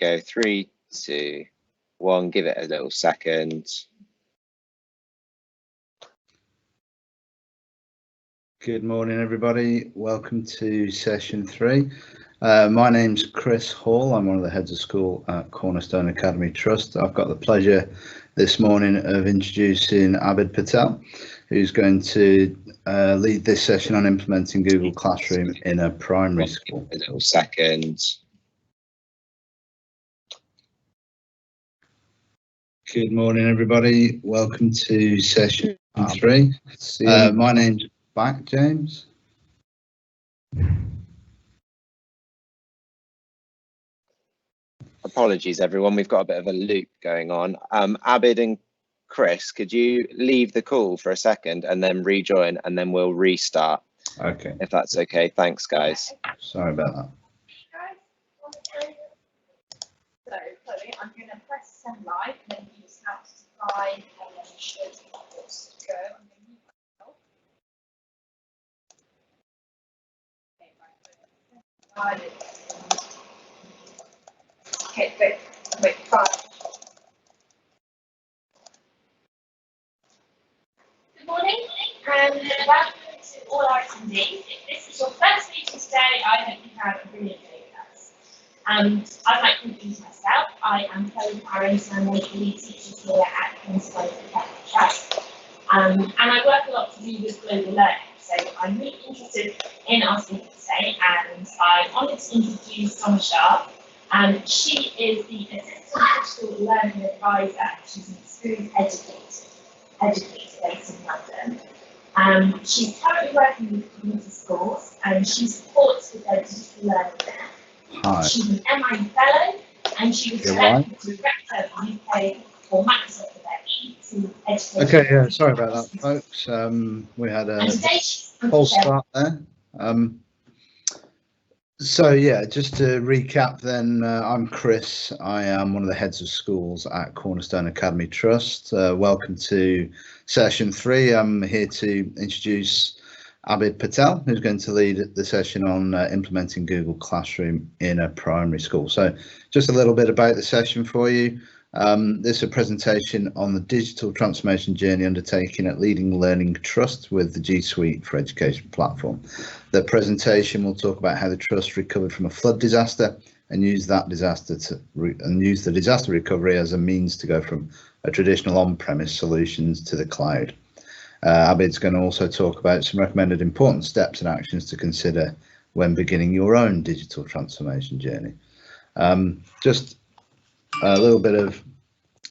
go. 3, 2, 1. Give it a little second. Good morning, everybody. Welcome to session 3. My name's Chris Hall. I'm one of the heads of school at Cornerstone Academy Trust. I've got the pleasure this morning of introducing Abid Patel, who's going to lead this session on implementing Google Classroom in a primary school. A little second. Good morning, everybody. Welcome to session 3. My name's back, James. Apologies, everyone. We've got a bit of a loop going on. Abid and Chris, could you leave the call for a second and then rejoin, and then we'll restart? Okay. If that's okay. Thanks, guys. Sorry about that. So, Chloe, I'm going to press send live, and then you just count to 5, and then you should go. I'm going to mute myself. Okay, wait, 5. Good morning, and welcome to all our attendees. If this is your first meeting today, I hope you have a brilliant day with us. I'd like to introduce myself. I am Chloe Parents, and I'm one of the lead teachers here at Cornerstone Academy Trust. And I work a lot to do with global learning, so I'm really interested in our speaker today, and I'm honoured to introduce Summer Shah. She is the Assistant Digital Learning Advisor. She's an experienced educator based in London. She's currently working with community schools, and she supports with their digital learning there. Hi. She's an MI Fellow, and she was selected to Director of the UK for Microsoft for their E2 education. Okay, yeah, sorry about that, folks. We had a false start there. So yeah, just to recap then, I'm Chris. I am one of the heads of schools at Cornerstone Academy Trust. Welcome to session 3. I'm here to introduce Abid Patel, who's going to lead the session on implementing Google Classroom in a primary school. So just a little bit about the session for you. This is a presentation on the digital transformation journey undertaken at Leading Learning Trust with the G Suite for Education platform. The presentation will talk about how the trust recovered from a flood disaster and use that disaster use the disaster recovery as a means to go from a traditional on-premise solutions to the cloud. Abid's going to also talk about some recommended important steps and actions to consider when beginning your own digital transformation journey. Just a little bit of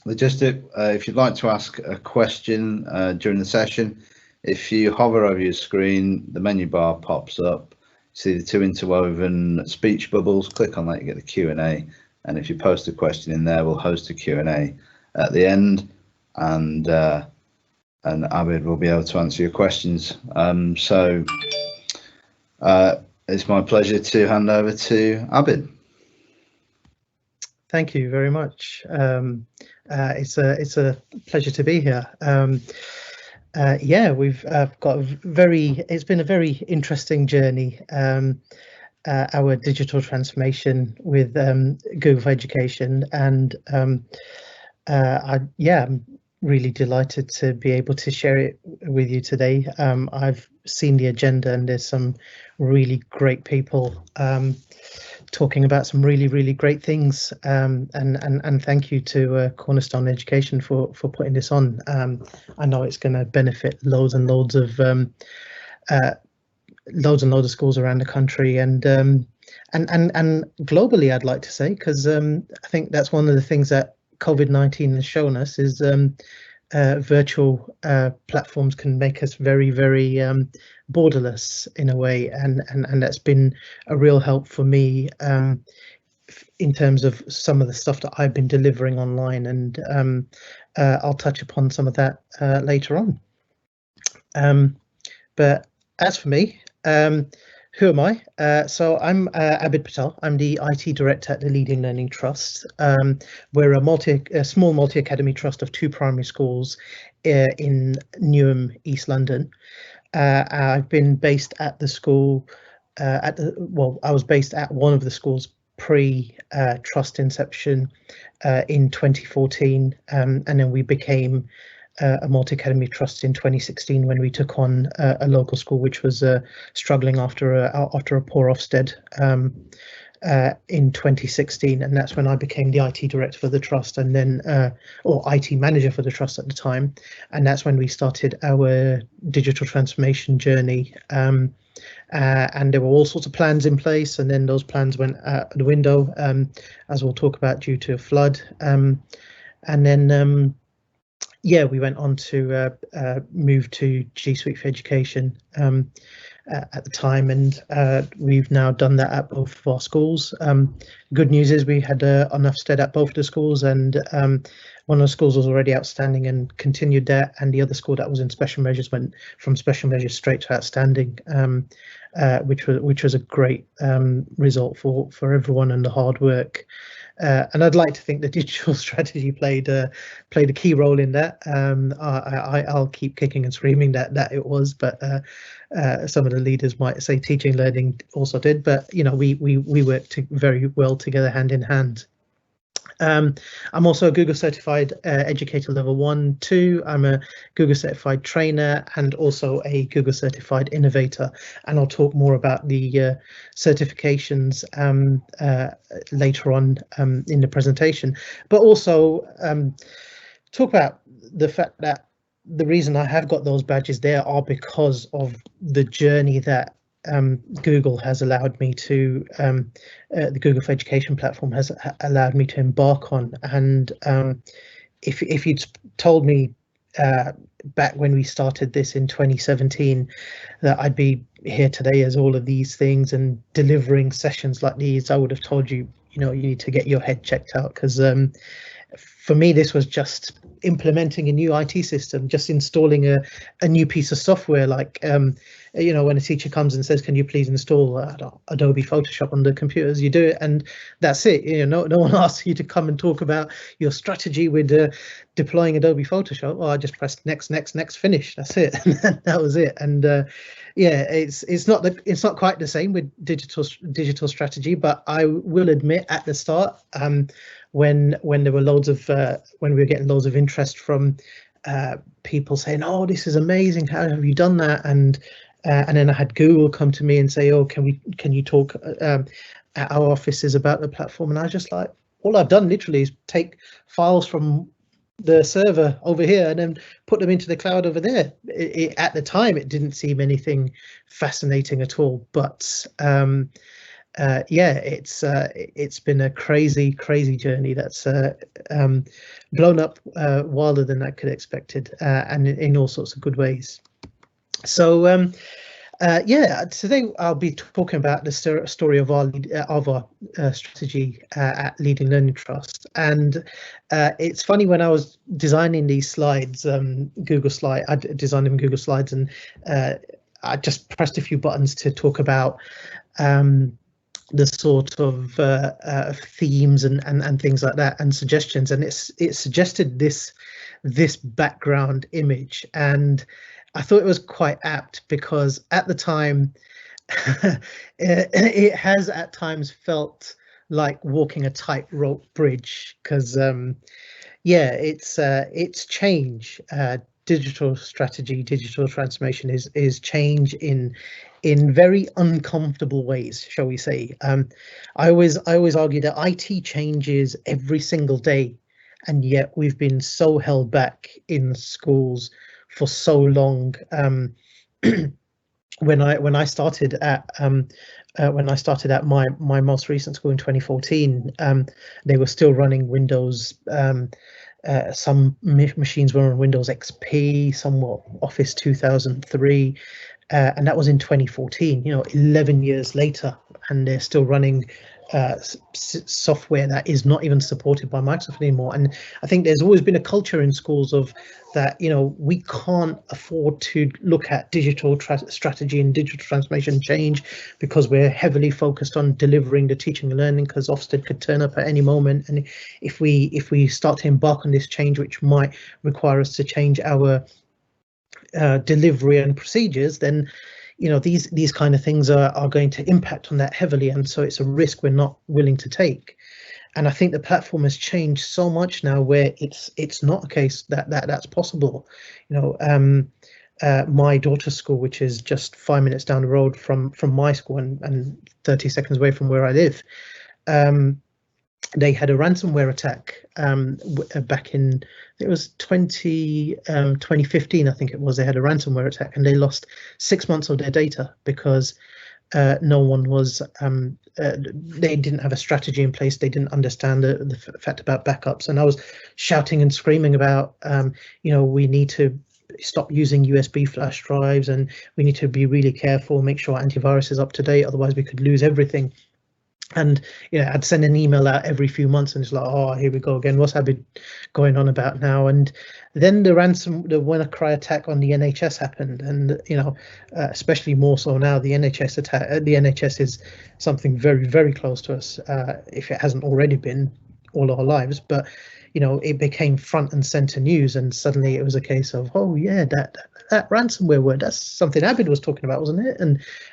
logistic. If you'd like to ask a question during the session, if you hover over your screen, the menu bar pops up. See the 2 interwoven speech bubbles. Click on that, you get the Q&A. And if you post a question in there, we'll host a Q&A at the end, and Abid will be able to answer your questions. So it's my pleasure to hand over to Abid. Thank you very much. It's a pleasure to be here. Yeah, we've got it's been a very interesting journey. Our digital transformation with Google for Education, and I'm really delighted to be able to share it with you today. I've seen the agenda, and there's some really great people talking about some really great things, and thank you to Cornerstone Education for putting this on. I know it's going to benefit loads and loads of schools around the country, and globally, I'd like to say, because I think that's one of the things that COVID-19 has shown us is virtual platforms can make us very borderless in a way, and that's been a real help for me in terms of some of the stuff that I've been delivering online, and I'll touch upon some of that later on. But as for me, who am I? So I'm Abid Patel. I'm the IT director at the Leading Learning Trust. We're a small multi-academy trust of 2 primary schools in Newham, East London. I've been based at the school, I was based at one of the schools pre-trust inception in 2014, and then we became a multi-academy trust in 2016 when we took on a local school which was struggling after a poor Ofsted in 2016, and that's when I became the IT director for the trust, and then or IT manager for the trust at the time, and that's when we started our digital transformation journey. And there were all sorts of plans in place, and then those plans went out the window, as we'll talk about, due to a flood. And then yeah, we went on to move to G Suite for Education at the time, and we've now done that at both of our schools. Good news is we had enough stead at both of the schools, and one of the schools was already outstanding and continued there, and the other school that was in special measures went from special measures straight to outstanding, which was a great result for everyone and the hard work. And I'd like to think the digital strategy played a key role in that. I'll keep kicking and screaming that it was, but some of the leaders might say teaching and learning also did. But you know, we worked very well together, hand in hand. I'm also a Google certified educator level 1, 2. I'm a Google certified trainer and also a Google certified innovator. And I'll talk more about the certifications later on in the presentation, but also talk about the fact that the reason I have got those badges there are because of the journey that Google has allowed me to, the Google for Education platform has allowed me to embark on. And if you'd told me back when we started this in 2017 that I'd be here today as all of these things and delivering sessions like these, I would have told you, you know, you need to get your head checked out, because for me, this was just implementing a new IT system, just installing a new piece of software. Like, you know, when a teacher comes and says, can you please install Adobe Photoshop on the computers, you do it, and that's it. You know, no one asks you to come and talk about your strategy with deploying Adobe Photoshop. Well, I just pressed next, finish. That's it. And that was it. And yeah, it's not quite the same with digital strategy, but I will admit at the start, when there were loads of when we were getting loads of interest from people saying, oh, this is amazing, how have you done that? And then I had Google come to me and say, oh, can you talk at our offices about the platform? And I was just like, all I've done literally is take files from the server over here and then put them into the cloud over there. At the time, it didn't seem anything fascinating at all, but yeah, it's been a crazy journey that's blown up wilder than I could have expected, and in all sorts of good ways. So yeah, today I'll be talking about the story of our strategy at Leading Learning Trust. And it's funny, when I was designing these slides, I designed them in Google Slides, and I just pressed a few buttons to talk about the sort of themes and things like that, and suggestions, and it suggested this background image, and I thought it was quite apt, because at the time it has at times felt like walking a tightrope bridge, because yeah, it's change. Digital strategy, digital transformation is change in very uncomfortable ways, shall we say. I always argue that IT changes every single day, and yet we've been so held back in schools for so long. When I started at my most recent school in 2014, they were still running Windows. Some machines were on Windows XP, some were Office 2003, and that was in 2014. You know, 11 years later, and they're still running software that is not even supported by Microsoft anymore. And I think there's always been a culture in schools of that, you know, we can't afford to look at digital strategy and digital transformation change, because we're heavily focused on delivering the teaching and learning, because Ofsted could turn up at any moment. And if we start to embark on this change, which might require us to change our delivery and procedures, then these kind of things are going to impact on that heavily, and so it's a risk we're not willing to take. And I think the platform has changed so much now where it's not a case that's possible. My daughter's school, which is just 5 minutes down the road from my school and 30 seconds away from where I live, they had a ransomware attack back in, it was 2015, I think it was. They had a ransomware attack and they lost 6 months of their data because no one was, they didn't have a strategy in place. They didn't understand the fact about backups. And I was shouting and screaming about, we need to stop using USB flash drives and we need to be really careful, make sure antivirus is up to date, otherwise we could lose everything. And I'd send an email out every few months and it's like, oh, here we go again, what's Abid going on about now? And then the WannaCry attack on the NHS happened, and especially more so now, the NHS attack. The NHS is something very, very close to us, if it hasn't already been all our lives. But it became front and center news, and suddenly it was a case of, oh yeah, that ransomware word, that's something Abid was talking about, wasn't it?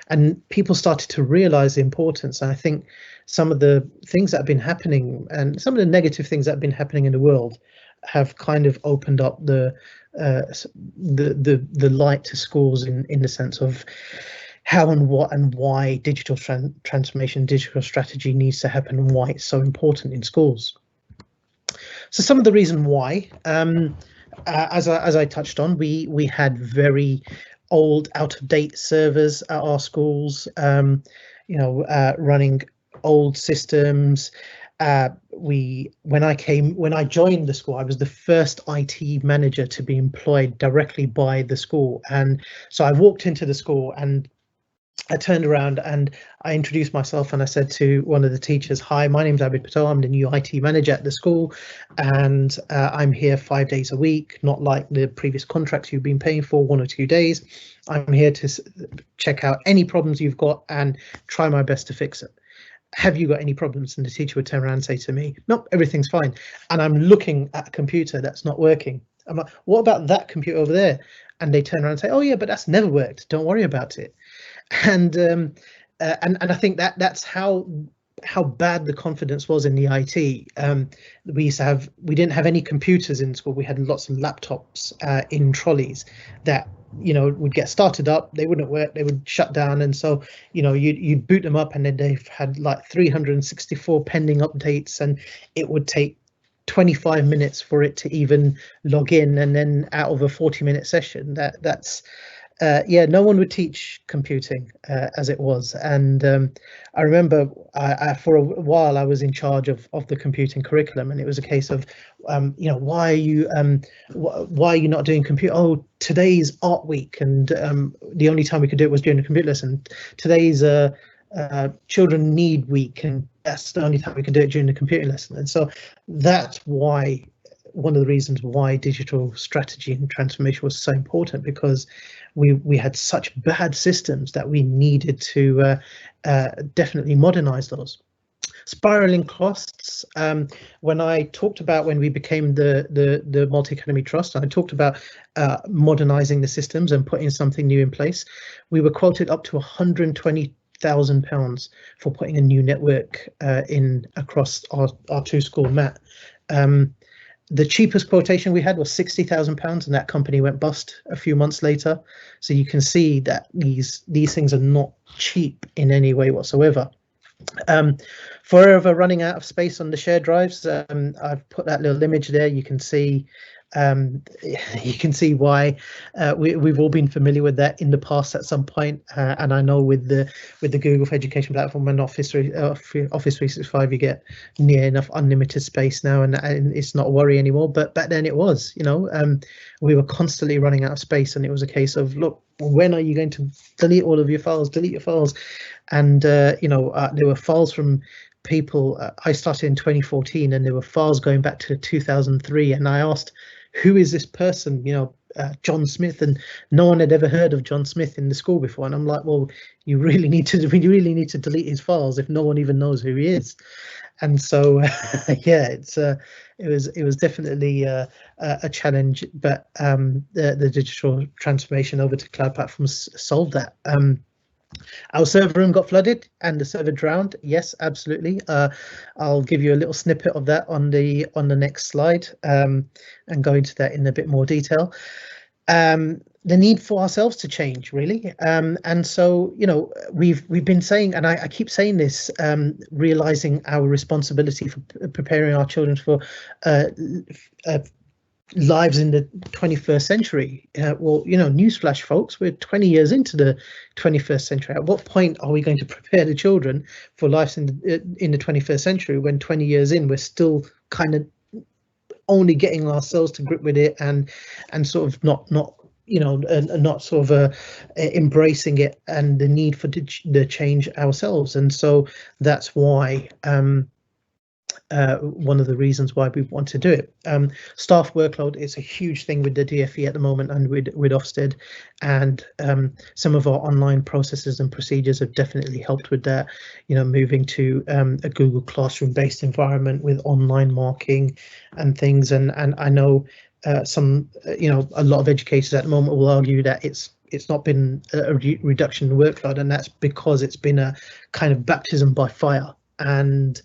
And people started to realize the importance. And I think some of the things that have been happening and some of the negative things that have been happening in the world have kind of opened up the light to schools in the sense of how and what and why digital transformation, digital strategy needs to happen, and why it's so important in schools. So some of the reason why, as I touched on, we had very old, out-of-date servers at our schools, running old systems. When I joined the school, I was the first IT manager to be employed directly by the school, and so I walked into the school and I turned around and I introduced myself and I said to one of the teachers, hi, my name's Abid Patel, I'm the new IT manager at the school, and I'm here 5 days a week, not like the previous contracts you've been paying for 1 or 2 days. I'm here to check out any problems you've got and try my best to fix it. Have you got any problems? And the teacher would turn around and say to me, nope, everything's fine. And I'm looking at a computer that's not working. I'm like, what about that computer over there? And they turn around and say, oh yeah, but that's never worked, don't worry about it. And I think that's how bad the confidence was in the IT. We didn't have any computers in school. We had lots of laptops in trolleys that would get started up, they wouldn't work, they would shut down, and so you'd boot them up and then they've had like 364 pending updates, and it would take 25 minutes for it to even log in, and then out of a 40-minute session, that's no one would teach computing as it was. And I remember for a while I was in charge of the computing curriculum, and it was a case of why are you not doing computer? Oh, today's art week, and the only time we could do it was during the computer lesson. Today's children need week, and that's the only time we could do it during the computer lesson. And so that's why, one of the reasons why digital strategy and transformation was so important, because we had such bad systems that we needed to definitely modernize those. Spiraling costs. When I talked about when we became the Multi-Academy Trust, I talked about modernizing the systems and putting something new in place. We were quoted up to £120,000 for putting a new network in across our two school mat. The cheapest quotation we had was £60,000, and that company went bust a few months later. So you can see that these things are not cheap in any way whatsoever. Forever running out of space on the shared drives. I've put that little image there. You can see why we've all been familiar with that in the past at some point, and I know with the Google for Education platform and Office 365 you get near enough unlimited space now, and it's not a worry anymore. But back then it was, we were constantly running out of space, and it was a case of, look, when are you going to delete all of your files? Delete your files. And there were files from people. I started in 2014, and there were files going back to 2003, and I asked, who is this person? John Smith, and no one had ever heard of John Smith in the school before. And I'm like, well, we really need to delete his files if no one even knows who he is. And so yeah, it was definitely a challenge, but the digital transformation over to cloud platforms solved that. Our server room got flooded and the server drowned. Yes, absolutely. I'll give you a little snippet of that on the next slide, and go into that in a bit more detail. The need for ourselves to change, really, and so we've been saying, and I keep saying this, realizing our responsibility for preparing our children for lives in the 21st century. Well, newsflash, folks, we're 20 years into the 21st century. At what point are we going to prepare the children for life in the 21st century when 20 years in we're still kind of only getting ourselves to grip with it and sort of not sort of embracing it and the need for the change ourselves? And so that's why one of the reasons why we want to do it. Staff workload is a huge thing with the DFE at the moment and with Ofsted, and some of our online processes and procedures have definitely helped with that. Moving to a Google Classroom based environment with online marking and things, and I know a lot of educators at the moment will argue that it's not been a reduction in workload, and that's because it's been a kind of baptism by fire. And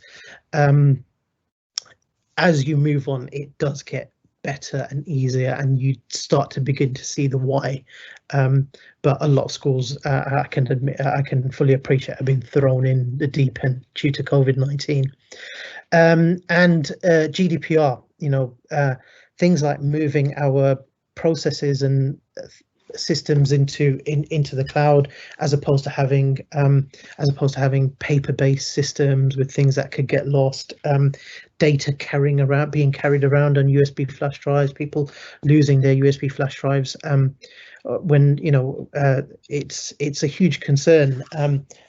as you move on, it does get better and easier, and you start to begin to see the why. But a lot of schools, I can fully appreciate, have been thrown in the deep end due to COVID-19. And GDPR, things like moving our processes and systems into the cloud, as opposed to having paper-based systems with things that could get lost, data being carried around on USB flash drives, people losing their USB flash drives, when it's a huge concern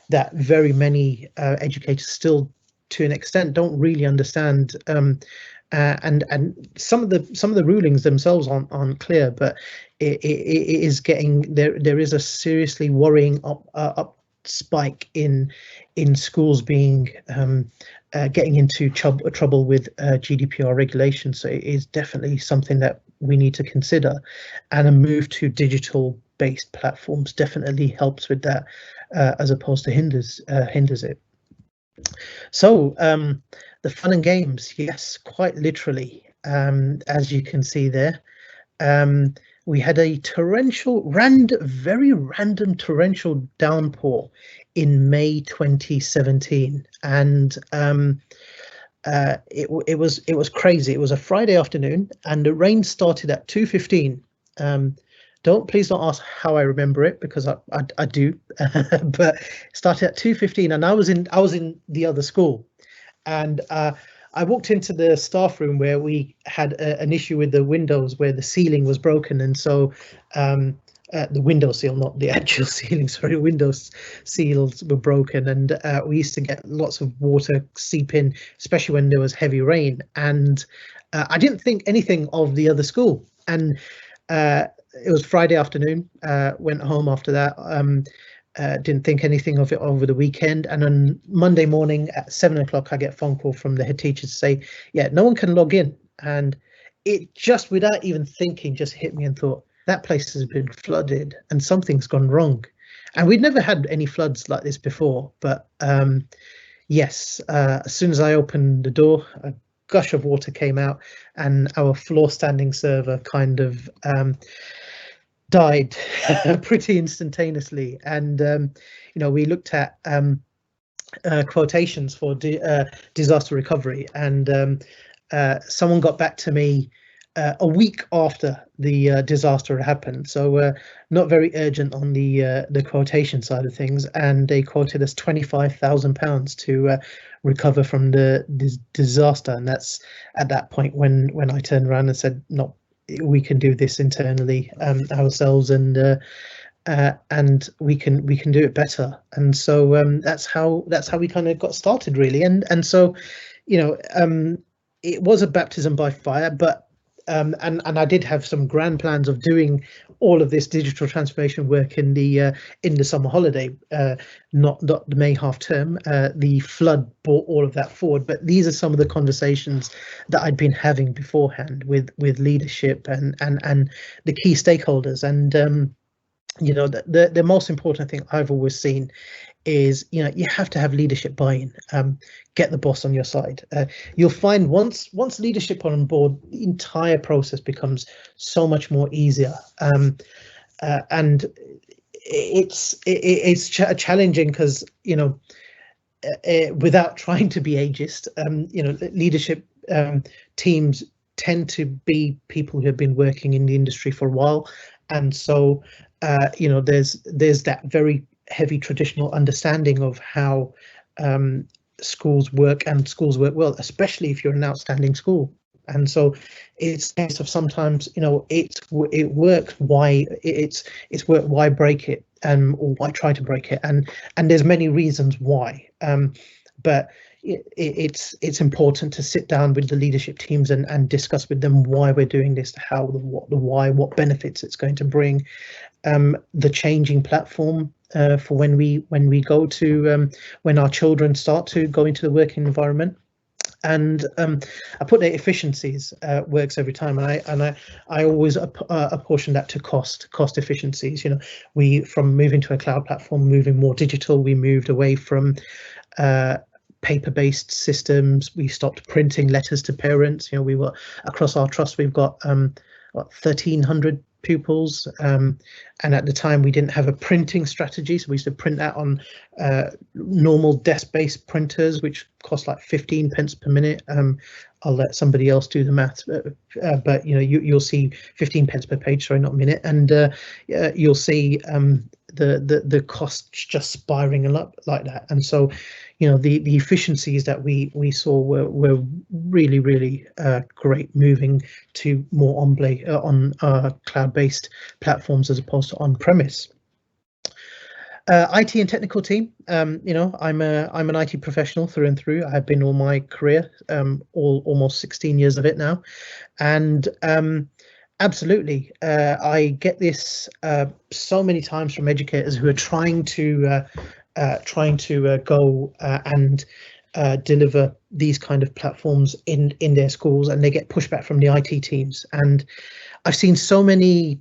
that very many educators still, to an extent, don't really understand. And some of the rulings themselves aren't clear, but it is getting there. There is a seriously worrying up spike in schools being getting into trouble with GDPR regulations. So it is definitely something that we need to consider, and a move to digital based platforms definitely helps with that, as opposed to hinders it. So the fun and games, yes, quite literally, as you can see there. We had a very random torrential downpour in May 2017, and it was crazy. It was a Friday afternoon, and the rain started at 2:15. Please don't ask how I remember it, because I do, but it started at 2:15, and I was in the other school, and I walked into the staff room where we had an issue with the windows, where the ceiling was broken, and so the window seal, not the actual ceiling, sorry, window seals were broken, and we used to get lots of water seep in, especially when there was heavy rain. And I didn't think anything of the other school, and it was Friday afternoon. Went home after that. Didn't think anything of it over the weekend, and on Monday morning at 7 o'clock I get a phone call from the head teacher to say, yeah, no one can log in. And it just, without even thinking, just hit me and thought, that place has been flooded and something's gone wrong. And we'd never had any floods like this before, but yes, as soon as I opened the door, a gush of water came out, and our floor standing server kind of died pretty instantaneously. And we looked at quotations for disaster recovery, and someone got back to me a week after the disaster had happened, so not very urgent on the quotation side of things, and they quoted us £25,000 to recover from the disaster. And that's at that point when I turned around and said, no, we can do this internally ourselves, and we can do it better. And so that's how we kind of got started, really. And so it was a baptism by fire, but and I did have some grand plans of doing all of this digital transformation work in the summer holiday, not the May half term. The flood brought all of that forward, but these are some of the conversations that I'd been having beforehand with leadership and the key stakeholders. And you know, the most important thing I've always seen is, you know, you have to have leadership buy-in. Get the boss on your side. You'll find once leadership on board, the entire process becomes so much more easier. And it's challenging because, you know, without trying to be ageist, you know, leadership teams tend to be people who have been working in the industry for a while, and so you know, there's that very heavy traditional understanding of how schools work, and schools work well, especially if you're an outstanding school. And so it's a case of sometimes, you know, it works. Why it's work? Why break it? Or why try to break it? And there's many reasons why. But it's important to sit down with the leadership teams and discuss with them why we're doing this, how, the why, what benefits it's going to bring. The changing platform for when we go to when our children start to go into the working environment. And I put the efficiencies works every time, and I always apportion that to cost efficiencies. You know, we, from moving to a cloud platform, moving more digital, we moved away from paper-based systems. We stopped printing letters to parents. You know, we were, across our trust, we've got 1,300 pupils, and at the time we didn't have a printing strategy, so we used to print that on normal desk-based printers, which cost like 15 pence per minute. I'll let somebody else do the math, but you know, you'll see 15 pence per page, sorry, not minute, and you'll see the costs just spiraling up like that. And so, you know, the efficiencies that we saw were really great, moving to more on cloud-based platforms as opposed to on-premise. IT and technical team. You know, I'm an IT professional through and through. I've been all my career, almost 16 years of it now, and absolutely, I get this so many times from educators who are trying to go and deliver these kind of platforms in their schools, and they get pushback from the IT teams. And I've seen so many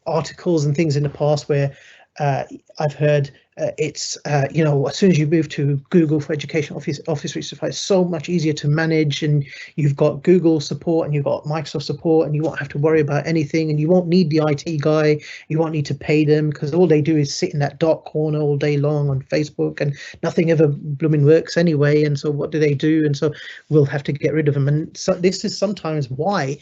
articles and things in the past where I've heard it's you know, as soon as you move to Google for Education, Office 365, it's so much easier to manage, and you've got Google support and you've got Microsoft support, and you won't have to worry about anything, and you won't need the IT guy, you won't need to pay them, because all they do is sit in that dark corner all day long on Facebook, and nothing ever blooming works anyway. And so what do? And so we'll have to get rid of them. And so this is sometimes why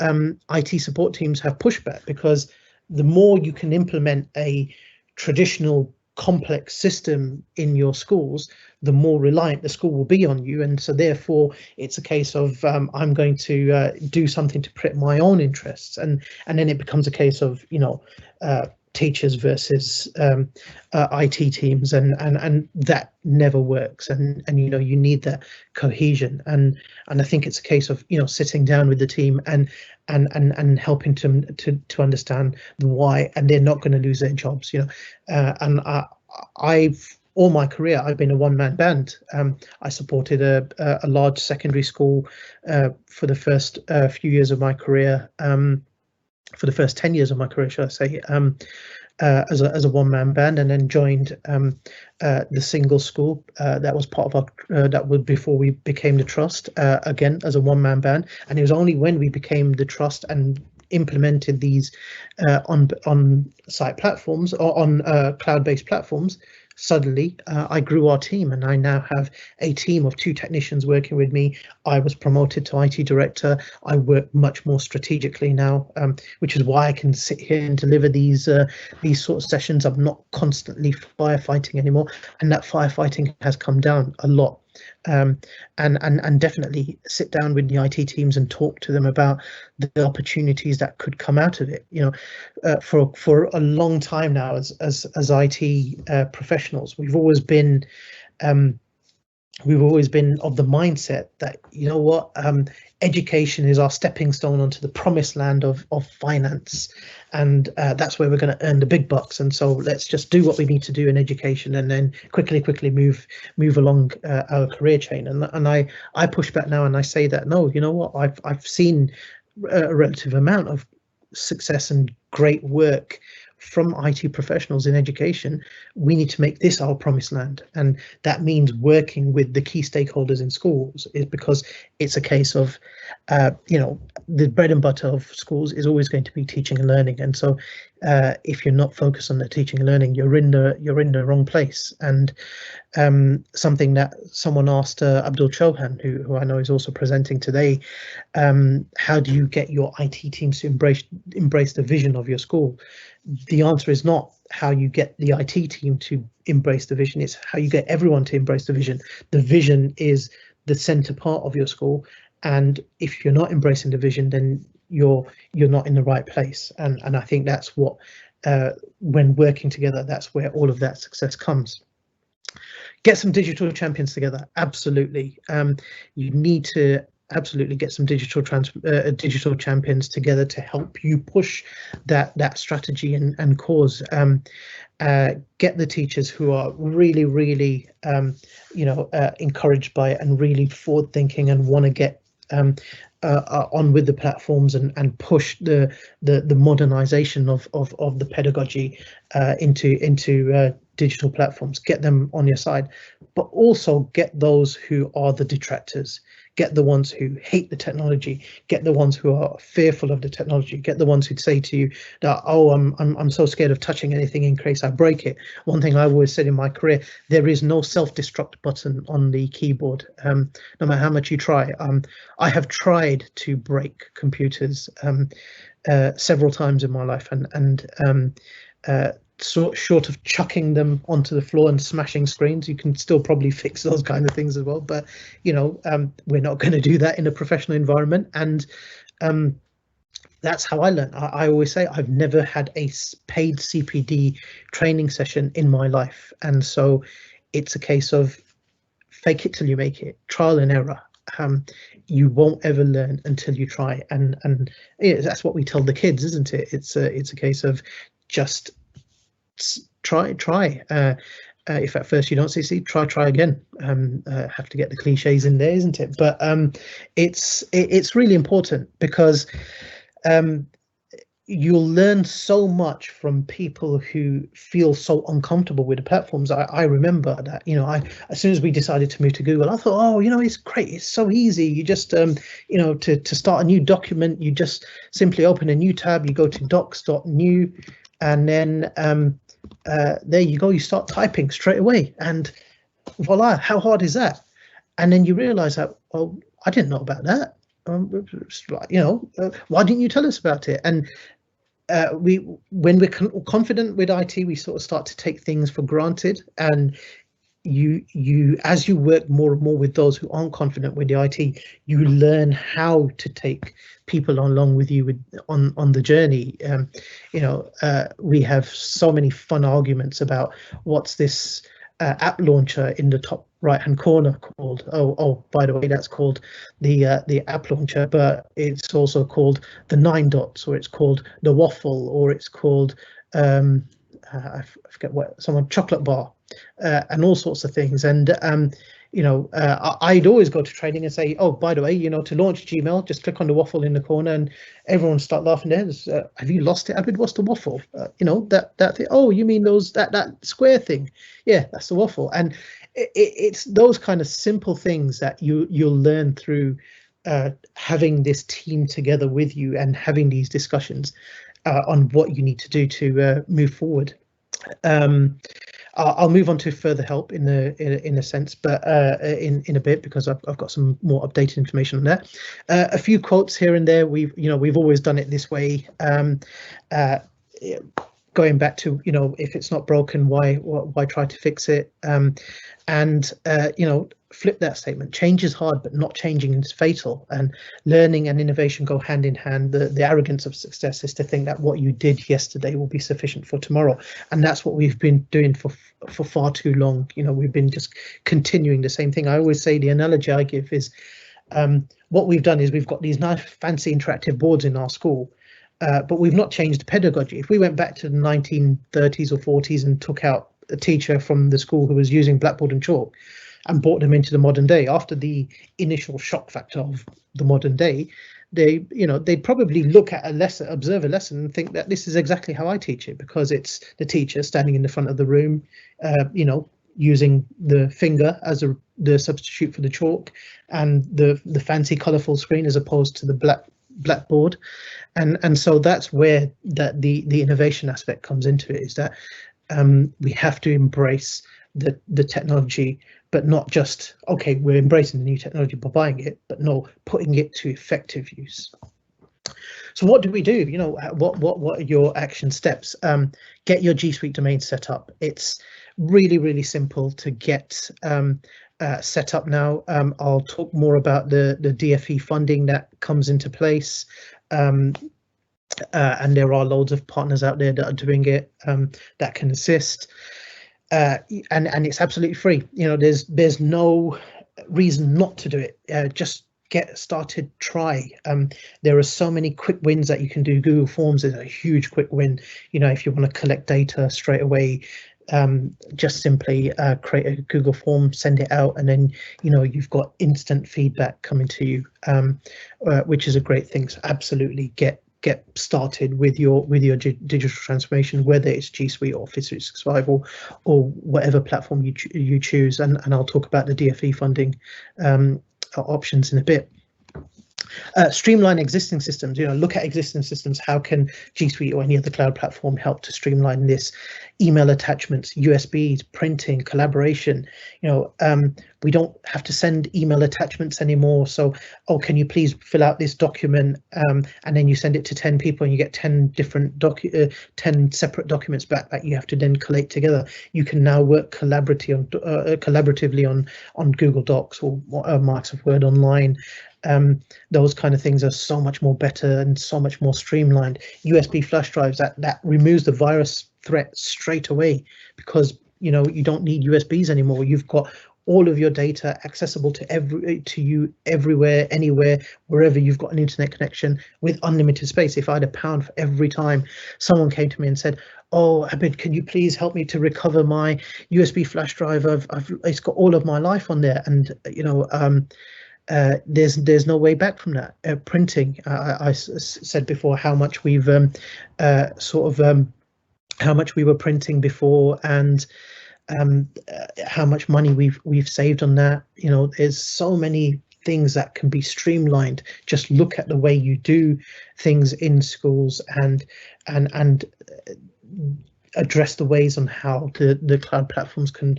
IT support teams have pushback, because the more you can implement a traditional complex system in your schools, the more reliant the school will be on you. And so therefore it's a case of I'm going to do something to protect my own interests, and then it becomes a case of, you know, teachers versus IT teams, and that never works. And you know, you need that cohesion, and I think it's a case of, you know, sitting down with the team and helping them to understand the why, and they're not going to lose their jobs, you know. And I've all my career I've been a one-man band. I supported a large secondary school for the first few years of my career, for the first 10 years of my career, should I say, as a one-man band, and then joined the single school that was part of our that was before we became the trust, again as a one-man band. And it was only when we became the trust and implemented these on-site platforms, or on cloud-based platforms, suddenly I grew our team, and I now have a team of 2 technicians working with me. I was promoted to IT director. I work much more strategically now, which is why I can sit here and deliver these sort of sessions. I'm not constantly firefighting anymore, and that firefighting has come down a lot. And definitely sit down with the IT teams and talk to them about the opportunities that could come out of it. You know, for a long time now, as IT professionals, we've always been we've always been of the mindset that, you know what, education is our stepping stone onto the promised land of finance, and that's where we're going to earn the big bucks. And so let's just do what we need to do in education, and then quickly move along our career chain. And I push back now and I say that no, you know what, I've seen a relative amount of success and great work from IT professionals in education. We need to make this our promised land, and that means working with the key stakeholders in schools, is because it's a case of the bread and butter of schools is always going to be teaching and learning. And so if you're not focused on the teaching and learning, you're in the wrong place. And something that someone asked Abdul Chauhan, who I know is also presenting today, how do you get your IT teams to embrace the vision of your school? The answer is not how you get the IT team to embrace the vision, it's how you get everyone to embrace the vision. The vision is the center part of your school, and if you're not embracing the vision, then you're not in the right place. And I think that's what, when working together, that's where all of that success comes. Get some digital champions together, absolutely. You need to absolutely get some digital champions together to help you push that strategy and cause. Get the teachers who are really encouraged by it and really forward thinking and want to get on with the platforms and push the modernization of the pedagogy into digital platforms. Get them on your side, but also get those who are the detractors. Get the ones who hate the technology. Get the ones who are fearful of the technology. Get the ones who'd say to you that, oh, I'm so scared of touching anything in case I break it. One thing I always said in my career, there is no self-destruct button on the keyboard, no matter how much you try. I have tried to break computers several times in my life, and short of chucking them onto the floor and smashing screens, you can still probably fix those kind of things as well. But we're not going to do that in a professional environment, and that's how I learned. I always say I've never had a paid CPD training session in my life, and so it's a case of fake it till you make it, trial and error. You won't ever learn until you try, and that's what we tell the kids, isn't it? It's a case of just try. If at first you don't succeed, try again. Have to get the cliches in there, isn't it? But it's really important, because you'll learn so much from people who feel so uncomfortable with the platforms. I remember that, as soon as we decided to move to Google, I thought, oh, it's great, it's so easy. You just to start a new document, you just simply open a new tab, you go to docs.new, and then there you go, you start typing straight away, and voila, how hard is that? And then you realize that, oh, I didn't know about that. Why didn't you tell us about it? And when we're confident with IT, we sort of start to take things for granted, and as you work more and more with those who aren't confident with the IT, you learn how to take people along with you on the journey. We have so many fun arguments about what's this app launcher in the top right hand corner called. Oh, by the way, that's called the app launcher, but it's also called the 9 dots, or it's called the waffle, or it's called I forget what, chocolate bar, and all sorts of things. And I'd always go to training and say, oh, by the way, to launch Gmail, just click on the waffle in the corner, and everyone start laughing there. Have you lost it, Abid? What's the waffle? That thing. Oh, you mean that square thing? Yeah, that's the waffle. And it's those kind of simple things that you'll learn through having this team together with you and having these discussions on what you need to do to move forward. I'll move on to further help in a sense, but in a bit, because I've got some more updated information on that. A few quotes here and there. We've always done it this way. Go going back to, you know, if it's not broken, why try to fix it? And you know, flip that statement. Change is hard, but not changing is fatal. And learning and innovation go hand in hand. The arrogance of success is to think that what you did yesterday will be sufficient for tomorrow, and that's what we've been doing for far too long. You know, we've been just continuing the same thing. I always say, the analogy I give is, what we've done is we've got these nice fancy interactive boards in our school, but we've not changed the pedagogy. If we went back to the 1930s or 40s and took out a teacher from the school who was using blackboard and chalk and brought them into the modern day, after the initial shock factor of the modern day, they'd probably look at a lesson, observe a lesson, and think that this is exactly how I teach it, because it's the teacher standing in the front of the room, you know, using the finger as the substitute for the chalk, and the fancy colourful screen as opposed to the blackboard. And so that's where the innovation aspect comes into it, is that we have to embrace the technology, but not just, okay, we're embracing the new technology by buying it, but no, putting it to effective use. So what do we do? You know, what are your action steps? Get your G Suite domain set up. It's really simple to get set up now. I'll talk more about the DFE funding that comes into place. And there are loads of partners out there that are doing it, that can assist. And it's absolutely free. You know, there's no reason not to do it. Just get started, try. There are so many quick wins that you can do. Google Forms is a huge quick win. You know, if you want to collect data straight away, just simply create a Google form, send it out, and then, you know, you've got instant feedback coming to you, which is a great thing. So absolutely get started with your digital transformation, whether it's G Suite or Office 365 or whatever platform you choose. And I'll talk about the DFE funding options in a bit. Streamline existing systems. You know, look at existing systems. How can G Suite or any other cloud platform help to streamline this? Email attachments, USBs, printing, collaboration. You know, we don't have to send email attachments anymore. So, oh, can you please fill out this document? And then you send it to 10 people and you get 10 different 10 separate documents back that you have to then collate together. You can now work collaboratively on Google Docs or Microsoft Word Online. Those kind of things are so much more better and so much more streamlined. USB flash drives, that removes the virus threat straight away, because, you know, you don't need USBs anymore. You've got all of your data accessible to you everywhere, anywhere, wherever you've got an internet connection with unlimited space. If I had £1 for every time someone came to me and said, oh, Abid, can you please help me to recover my USB flash drive? It's got all of my life on there, and you know, there's no way back from that. Printing, I said before how much we've how much we were printing before, and how much money we've saved on that. You know, there's so many things that can be streamlined. Just look at the way you do things in schools and address the ways on how the cloud platforms can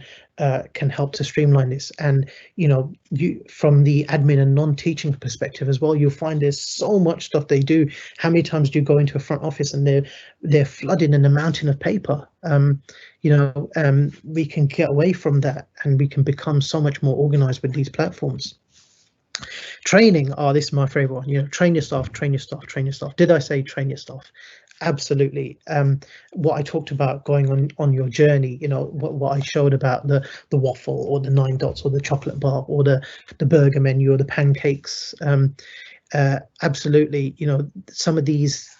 help to streamline this. And, you know, you, from the admin and non-teaching perspective as well, you'll find there's so much stuff they do. How many times do you go into a front office and they're flooding in a mountain of paper? You know, we can get away from that, and we can become so much more organized with these platforms. Training, oh, this is my favorite one. You know, train your staff, train your staff, train your staff. Did I say train your staff? Absolutely. What I talked about going on your journey, you know, what I showed about the waffle or the 9 dots or the chocolate bar or the burger menu or the pancakes. Absolutely. You know, some of these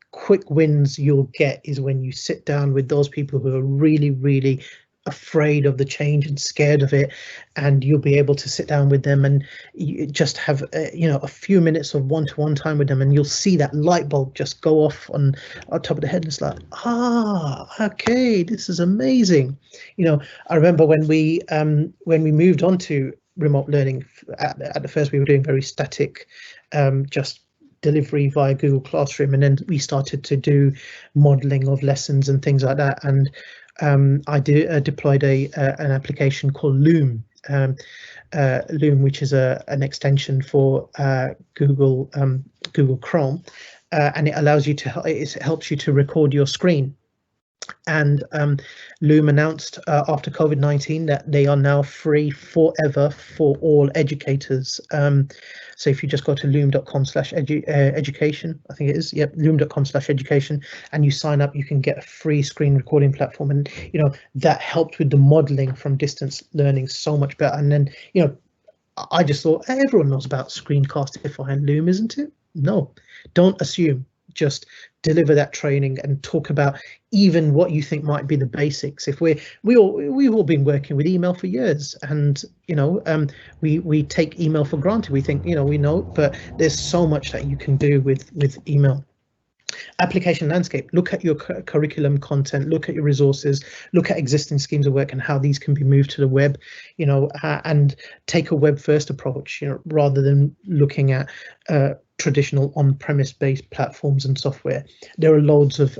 quick wins you'll get is when you sit down with those people who are really afraid of the change and scared of it, and you'll be able to sit down with them and you just have you know, a few minutes of one-to-one time with them, and you'll see that light bulb just go off on top of the head, and it's like, okay, this is amazing. You know, I remember when we moved on to remote learning, at the first we were doing very static, just delivery via Google Classroom, and then we started to do modeling of lessons and things like that. And I deployed an application called Loom, which is an extension for Google Chrome, and it allows you to, it helps you to record your screen. And Loom announced after COVID-19 that they are now free forever for all educators. So if you just go to loom.com/education, I think it is, yep, loom.com/education, and you sign up, you can get a free screen recording platform. And, you know, that helped with the modeling from distance learning so much better. And then, you know, I just thought, hey, everyone knows about Screencastify and Loom, isn't it? No, don't assume. Just deliver that training and talk about even what you think might be the basics. If we've all been working with email for years, and you know, we take email for granted. We think, you know, we know, but there's so much that you can do with email. Application landscape, look at your curriculum content, look at your resources, look at existing schemes of work and how these can be moved to the web, you know, and take a web first approach, you know, rather than looking at traditional on-premise based platforms and software. There are loads of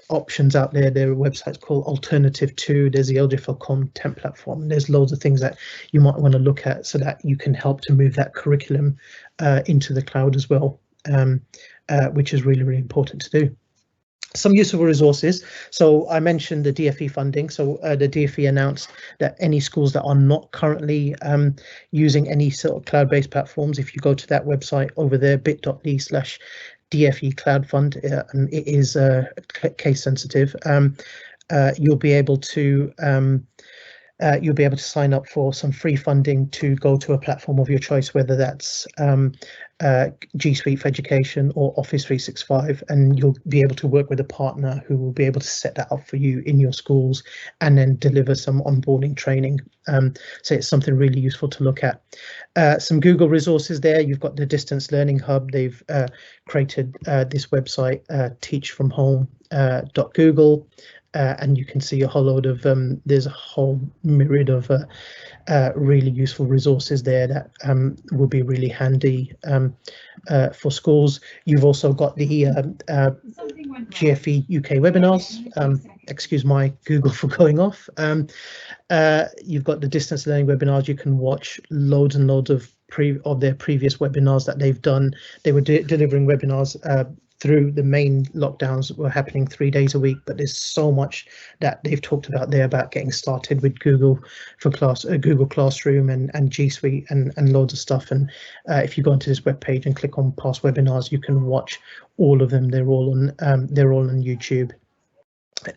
options out there. There are websites called Alternative 2, there's the LGFL content platform. There's loads of things that you might want to look at so that you can help to move that curriculum into the cloud as well. Which is really, really important to do. Some useful resources. So I mentioned the DFE funding. So the DFE announced that any schools that are not currently using any sort of cloud-based platforms, if you go to that website over there, bit.ly/DFE Cloud Fund, it is case sensitive. You'll be able to sign up for some free funding to go to a platform of your choice, whether that's G Suite for Education or Office 365, and you'll be able to work with a partner who will be able to set that up for you in your schools and then deliver some onboarding training. So it's something really useful to look at. Some Google resources there. You've got the Distance Learning Hub. They've created this website, teachfromhome.google. And you can see a whole load of there's a whole myriad of really useful resources there that will be really handy for schools. You've also got the GFE UK webinars. Excuse my Google for going off. You've got the distance learning webinars. You can watch loads and loads of their previous webinars that they've done. They were delivering webinars through the main lockdowns were happening 3 days a week, but there's so much that they've talked about there about getting started with Google for Google Classroom and G Suite and loads of stuff. And if you go onto this webpage and click on past webinars, you can watch all of them. They're all on YouTube,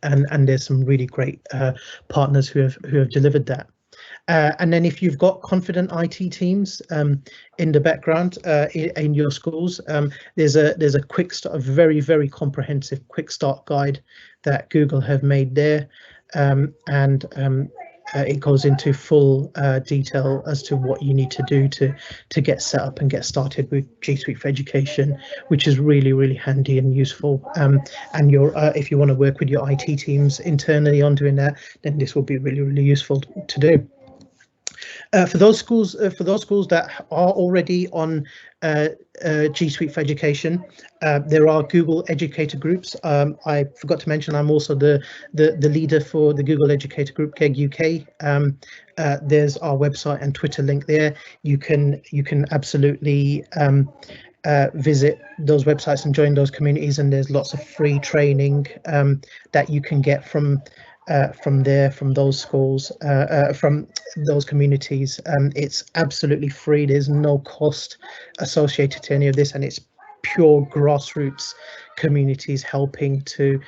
and there's some really great partners who have delivered that. And then if you've got confident IT teams in the background in your schools, there's a quick start, a very, very comprehensive quick start guide that Google have made there, and it goes into full detail as to what you need to do to get set up and get started with G Suite for Education, which is really, really handy and useful. And if you want to work with your IT teams internally on doing that, then this will be really, really useful to do. For those schools that are already on G Suite for Education, there are Google Educator groups. I forgot to mention I'm also the leader for the Google Educator group, GEG UK. There's our website and Twitter link there. You can absolutely visit those websites and join those communities, and there's lots of free training that you can get from those schools, from those communities. It's absolutely free. There's no cost associated to any of this, and it's pure grassroots communities helping to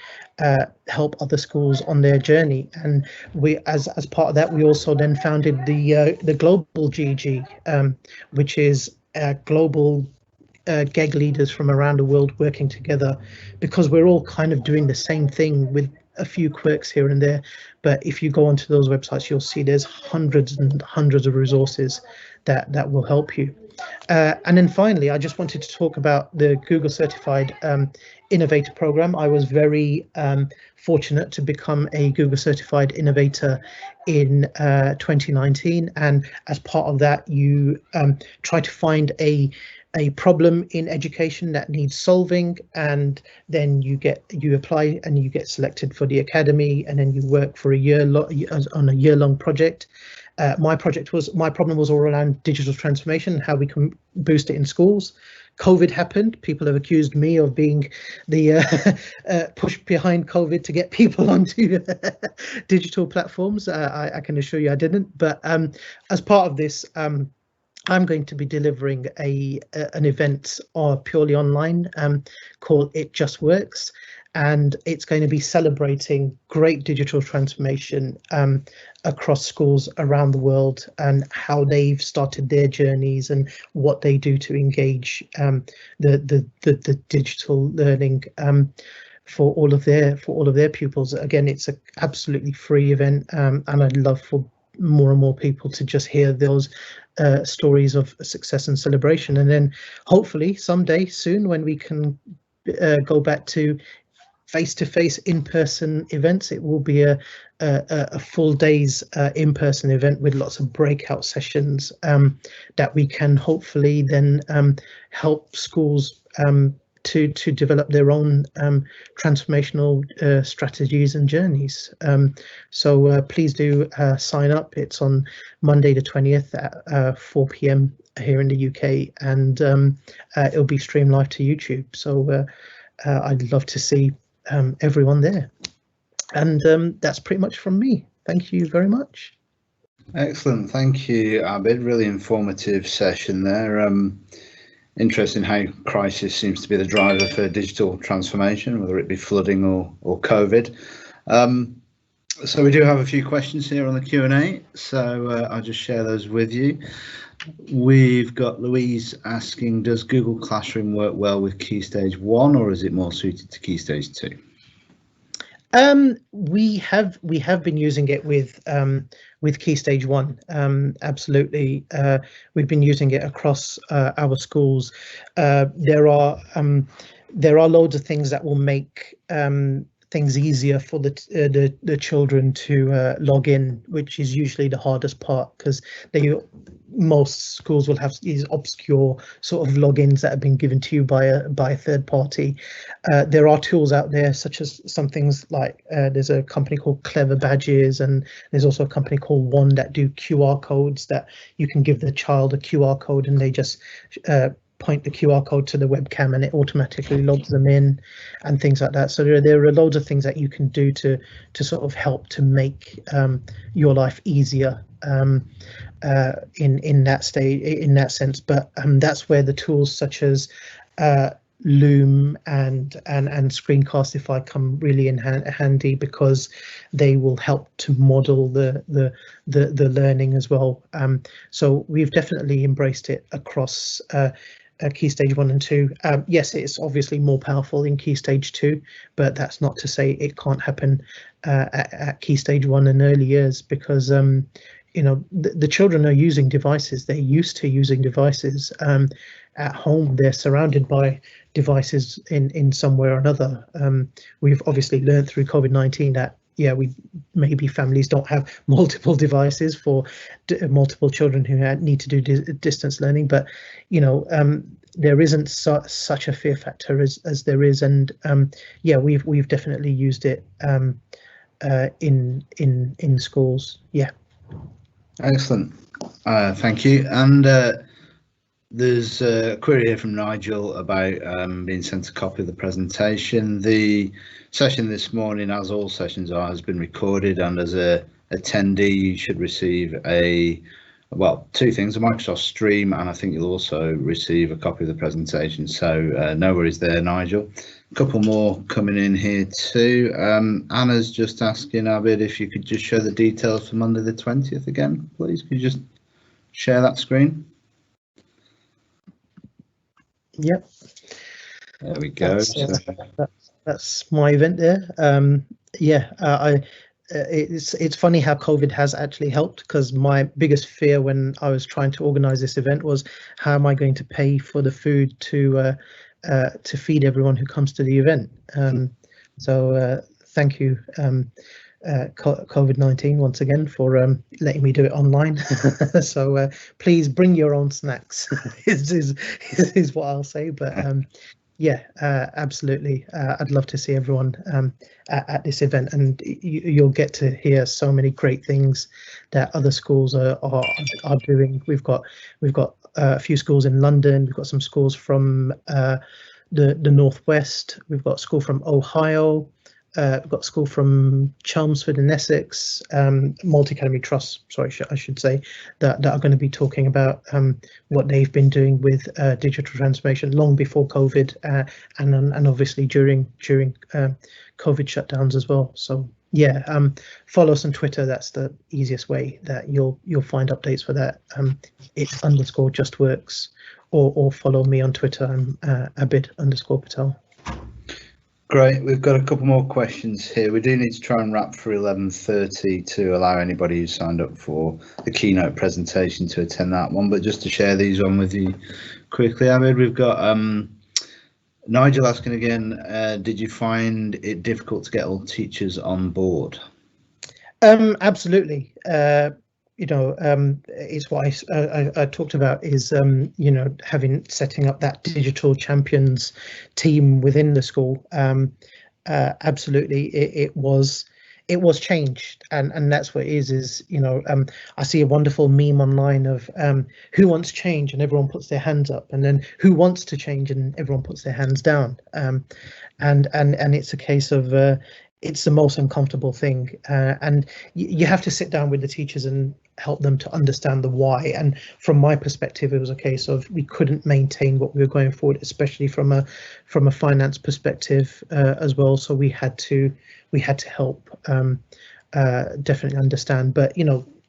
help other schools on their journey. And we, as part of that, we also then founded the Global GG, which is global GEG leaders from around the world working together, because we're all kind of doing the same thing with a few quirks here and there. But if you go onto those websites, you'll see there's hundreds and hundreds of resources that will help you. And then finally, I just wanted to talk about the Google Certified Innovator Program. I was very fortunate to become a Google Certified Innovator in 2019, and as part of that, you try to find a problem in education that needs solving, and then you apply and you get selected for the academy, and then you work for a year on a year-long project. My problem was all around digital transformation, how we can boost it in schools. COVID happened, people have accused me of being the push behind COVID to get people onto digital platforms. I can assure you I didn't. But as part of this, I'm going to be delivering an event purely online called It Just Works. And it's going to be celebrating great digital transformation across schools around the world, and how they've started their journeys and what they do to engage the digital learning for all of their pupils. Again, it's an absolutely free event, and I'd love for more and more people to just hear those stories of success and celebration. And then hopefully someday soon, when we can go back to face-to-face in-person events, it will be a full day's in-person event with lots of breakout sessions that we can hopefully then help schools to develop their own transformational strategies and journeys. So please do sign up. It's on Monday the 20th at 4 p.m. here in the UK, and it'll be streamed live to YouTube. So I'd love to see everyone there. And that's pretty much from me. Thank you very much. Excellent. Thank you, Abid. Really informative session there. Interesting how crisis seems to be the driver for digital transformation, whether it be flooding or COVID. So we do have a few questions here on the Q&A, so I'll just share those with you. We've got Louise asking, does Google Classroom work well with Key Stage 1, or is it more suited to Key Stage 2? We have been using it with Key Stage 1. Absolutely, we've been using it across our schools. There are loads of things that will make things easier for the children to log in, which is usually the hardest part, because most schools will have these obscure sort of logins that have been given to you by a third party. There are tools out there, such as some things like there's a company called Clever Badges, and there's also a company called One that do QR codes that you can give the child a QR code, and they just point the QR code to the webcam and it automatically logs them in, and things like that. So there are loads of things that you can do to sort of help to make your life easier in that sense. But that's where the tools such as Loom and Screencastify come really in handy, because they will help to model the learning as well. So we've definitely embraced it across Key Stage 1 and 2. Yes, it's obviously more powerful in Key Stage 2, but that's not to say it can't happen at Key Stage 1 and early years, because you know, the children are using devices. They're used to using devices at home. They're surrounded by devices in some way or another. We've obviously learned through COVID-19 that maybe families don't have multiple devices for multiple children who need to do distance learning, but you know, there isn't such a fear factor as there is, and we've definitely used it in schools. Yeah. Excellent. Thank you. And there's a query here from Nigel about being sent a copy of the presentation. The session this morning, as all sessions are, has been recorded, and as a attendee you should receive two things: a Microsoft Stream, and I think you'll also receive a copy of the presentation. So no worries there, Nigel. A couple more coming in here too. Anna's just asking, Abid, if you could just show the details for Monday the 20th again, please. Could you just share that screen? Yep. There we go. That's my event there. It's funny how COVID has actually helped, because my biggest fear when I was trying to organize this event was, how am I going to pay for the food to feed everyone who comes to the event? So thank you, COVID-19, once again, for letting me do it online. So please bring your own snacks is what I'll say. But absolutely, I'd love to see everyone at this event, and you'll get to hear so many great things that other schools are doing. We've got a few schools in London. We've got some schools from the Northwest. We've got a school from Ohio. We've got a school from Chelmsford in Essex, multi-academy trusts, sorry, I should say, that are going to be talking about what they've been doing with digital transformation long before COVID, and obviously during COVID shutdowns as well. So yeah, follow us on Twitter. That's the easiest way that you'll find updates for that. It's _justworks, or follow me on Twitter. I'm Abid_Patel. Great, we've got a couple more questions here. We do need to try and wrap for 11:30 to allow anybody who signed up for the keynote presentation to attend that one, but just to share these on with you quickly, Abid, we've got Nigel asking again, did you find it difficult to get all teachers on board? Absolutely. It's what I talked about is, setting up that digital champions team within the school. Absolutely, it was changed, and that's what it is, I see a wonderful meme online of who wants change, and everyone puts their hands up, and then who wants to change, and everyone puts their hands down. And it's a case of it's the most uncomfortable thing, and you have to sit down with the teachers and help them to understand the why. And from my perspective, it was a case of we couldn't maintain what we were going forward, especially from a finance perspective as well. So we had to help definitely understand. But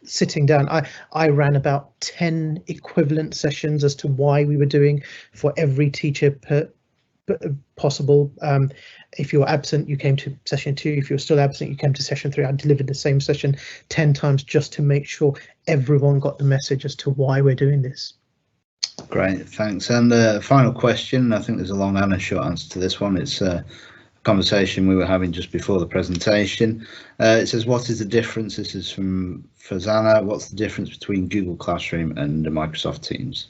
sitting down, I ran about 10 equivalent sessions as to why we were doing for every teacher possible. If you were absent, you came to session 2. If you were still absent, you came to session 3. I delivered the same session 10 times just to make sure everyone got the message as to why we're doing this. Great, thanks. And the final question, I think there's a long and a short answer to this one. It's a conversation we were having just before the presentation. It says, what is the difference? This is from Fazana. What's the difference between Google Classroom and Microsoft Teams?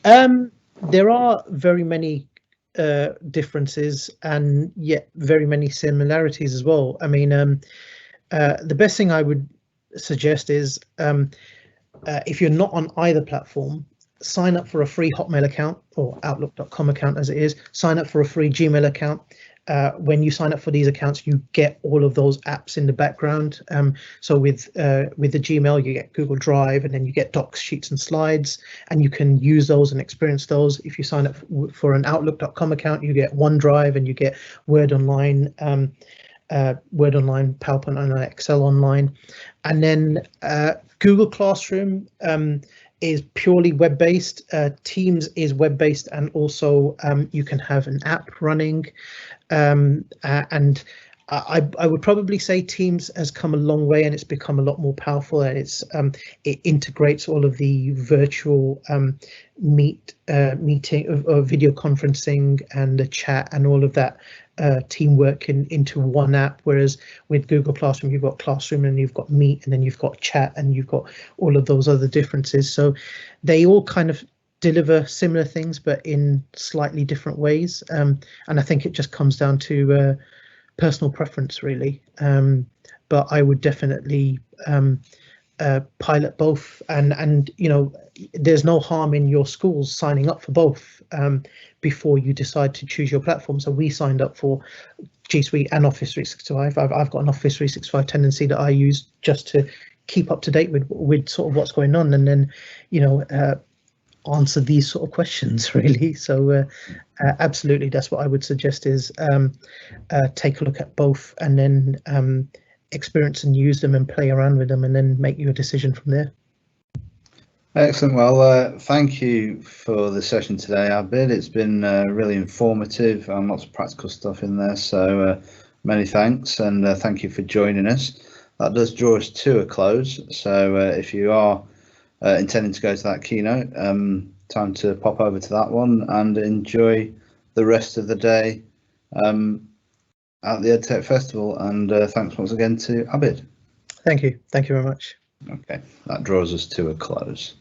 There are very many differences, and yet very many similarities as well. I mean, the best thing I would suggest is if you're not on either platform, sign up for a free Hotmail account, or Outlook.com account as it is. Sign up for a free Gmail account. When you sign up for these accounts, you get all of those apps in the background. So with the Gmail, you get Google Drive, and then you get Docs, Sheets, and Slides, and you can use those and experience those. If you sign up for an Outlook.com account, you get OneDrive, and you get Word Online, PowerPoint Online, Excel Online, and then Google Classroom is purely web-based. Teams is web-based, and also you can have an app running. And I would probably say Teams has come a long way, and it's become a lot more powerful, and it integrates all of the virtual meeting or video conferencing and the chat and all of that teamwork into one app. Whereas with Google Classroom, you've got Classroom, and you've got Meet, and then you've got Chat, and you've got all of those other differences. So they all kind of deliver similar things, but in slightly different ways. And I think it just comes down to personal preference, really. But I would definitely pilot both, and there's no harm in your schools signing up for both before you decide to choose your platform. So we signed up for G Suite and Office 365. I've got an Office 365 tendency that I use just to keep up to date with sort of what's going on, and then answer these sort of questions, really. So absolutely, that's what I would suggest is take a look at both, and then experience and use them and play around with them, and then make your decision from there. Excellent. Well, thank you for the session today, Abid. It's been really informative and lots of practical stuff in there. So many thanks, and thank you for joining us. That does draw us to a close. So if you are intending to go to that keynote, time to pop over to that one and enjoy the rest of the day at the EdTech Festival. And thanks once again to Abid. Thank you very much. Okay, that draws us to a close.